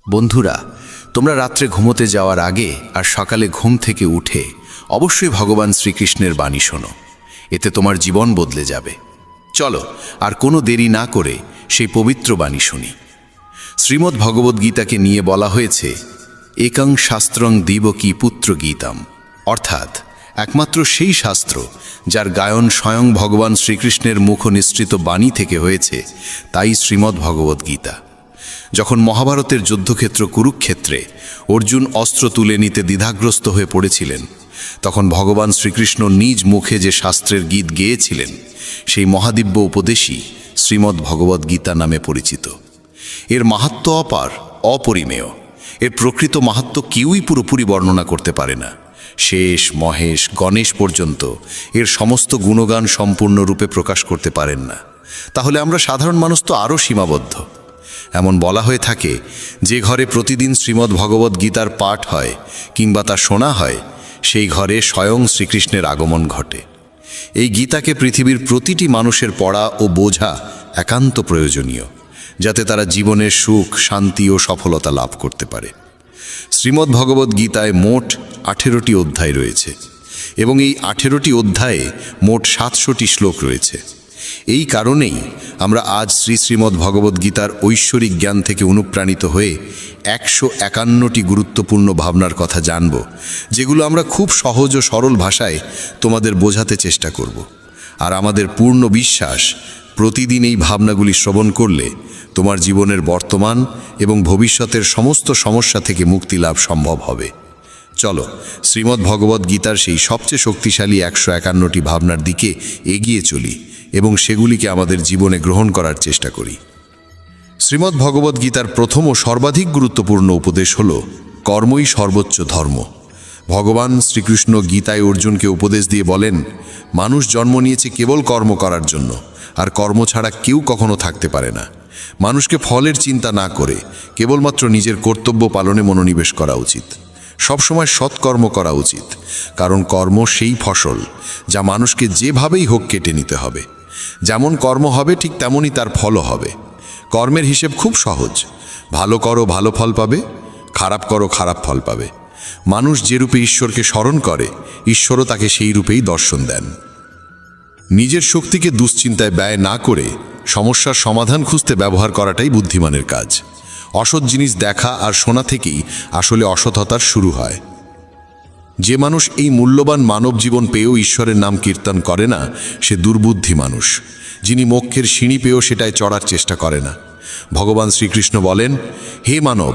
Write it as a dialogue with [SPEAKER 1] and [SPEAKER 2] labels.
[SPEAKER 1] বন্ধুরা, তোমরা রাত্রে ঘুমোতে যাওয়ার আগে আর সকালে ঘুম থেকে উঠে অবশ্যই ভগবান শ্রীকৃষ্ণের বাণী শোনো। এতে তোমার জীবন বদলে যাবে। চলো আর কোনো দেরি না করে সেই পবিত্র বাণী শুনি। শ্রীমদ্ ভগবদ্গীতাকে নিয়ে বলা হয়েছে একং শাস্ত্রং দিবকী পুত্র গীতাম, অর্থাৎ একমাত্র সেই শাস্ত্র যার গায়ন স্বয়ং ভগবান শ্রীকৃষ্ণের মুখ নিঃসৃত বাণী থেকে হয়েছে, তাই শ্রীমদ্ ভগবদ্গীতা। যখন মহাভারতের যুদ্ধক্ষেত্র কুরুক্ষেত্রে অর্জুন অস্ত্র তুলে নিতে দ্বিধাগ্রস্ত হয়ে পড়েছিলেন, তখন ভগবান শ্রীকৃষ্ণ নিজ মুখে যে শাস্ত্রের গীত গেয়েছিলেন, সেই মহাদিব্য উপদেশই শ্রীমদ্ ভগবদ্গীতা নামে পরিচিত। এর মাহাত্ম্য অপার, অপরিমেয়। এর প্রকৃত মাহাত্ম্য কেউই পুরোপুরি বর্ণনা করতে পারে না। শেষ, মহেশ, গণেশ পর্যন্ত এর সমস্ত গুণগান সম্পূর্ণরূপে প্রকাশ করতে পারেন না। তাহলে আমরা সাধারণ মানুষ তো আরও সীমাবদ্ধ। এমন বলা হয়ে থাকে, যে ঘরে প্রতিদিন শ্রীমদ্ ভগবদ্ গীতার পাঠ হয় কিংবা তা শোনা হয়, সেই ঘরে স্বয়ং শ্রীকৃষ্ণের আগমন ঘটে। এই গীতাকে পৃথিবীর প্রতিটি মানুষের পড়া ও বোঝা একান্ত প্রয়োজনীয়, যাতে তারা জীবনের সুখ, শান্তি ও সফলতা লাভ করতে পারে। শ্রীমদ্ ভগবদ্ গীতায় মোট 18টি অধ্যায় রয়েছে এবং এই 18টি অধ্যায়ে মোট 700টি শ্লোক রয়েছে। এই কারণেই আমরা আজ শ্রীমদ্ ভগবদ্গীতার ঐশ্বরিক জ্ঞান থেকে অনুপ্রাণিত হয়ে 151টি গুরুত্বপূর্ণ ভাবনার কথা জানব, যেগুলো আমরা খুব সহজ ও সরল ভাষায় তোমাদের বোঝাতে চেষ্টা করব। আর আমাদের পূর্ণ বিশ্বাস, প্রতিদিন এই ভাবনাগুলি শ্রবণ করলে তোমার জীবনের বর্তমান এবং ভবিষ্যতের সমস্ত সমস্যা থেকে মুক্তি লাভ সম্ভব হবে। চলো শ্রীমদ্ ভগবদ্ গীতার সেই সবচেয়ে শক্তিশালী 151টি ভাবনার দিকে এগিয়ে চলি এবং সেগুলিকে আমাদের জীবনে গ্রহণ করার চেষ্টা করি। শ্রীমদ্ ভগবদ্ গীতার প্রথম ও সর্বাধিক গুরুত্বপূর্ণ উপদেশ হল কর্মই সর্বোচ্চ ধর্ম। ভগবান শ্রীকৃষ্ণ গীতায় অর্জুনকে উপদেশ দিয়ে বলেন, মানুষ জন্ম নিয়েছে কেবল কর্ম করার জন্য, আর কর্ম ছাড়া কেউ কখনো থাকতে পারে না। মানুষকে ফলের চিন্তা না করে কেবলমাত্র নিজের কর্তব্য পালনে মনোনিবেশ করা উচিত। সবসময় সৎকর্ম করা উচিত, কারণ কর্ম সেই ফসল যা মানুষকে যেভাবেই হোক কেটে নিতে হবে। যেমন কর্ম হবে ঠিক তেমনই তার ফলও হবে। কর্মের হিসেব খুব সহজ। ভালো করো, ভালো ফল পাবে; খারাপ করো, খারাপ ফল পাবে। মানুষ যে রূপে ঈশ্বরকে স্মরণ করে, ঈশ্বরও তাকে সেই রূপেই দর্শন দেন। নিজের শক্তিকে দুশ্চিন্তায় ব্যয় না করে সমস্যার সমাধান খুঁজতে ব্যবহার করাটাই বুদ্ধিমানের কাজ। অসৎ জিনিস দেখা আর শোনা থেকেই আসলে অসৎতার শুরু হয়। যে মানুষ এই মূল্যবান মানব জীবন পেয়েও ঈশ্বরের নাম কীর্তন করে না, সে দুর্বুদ্ধি মানুষ, যিনি মোক্ষের সিঁড়ি পেয়েও সেটায় চড়ার চেষ্টা করে না। ভগবান শ্রীকৃষ্ণ বলেন, হে মানব,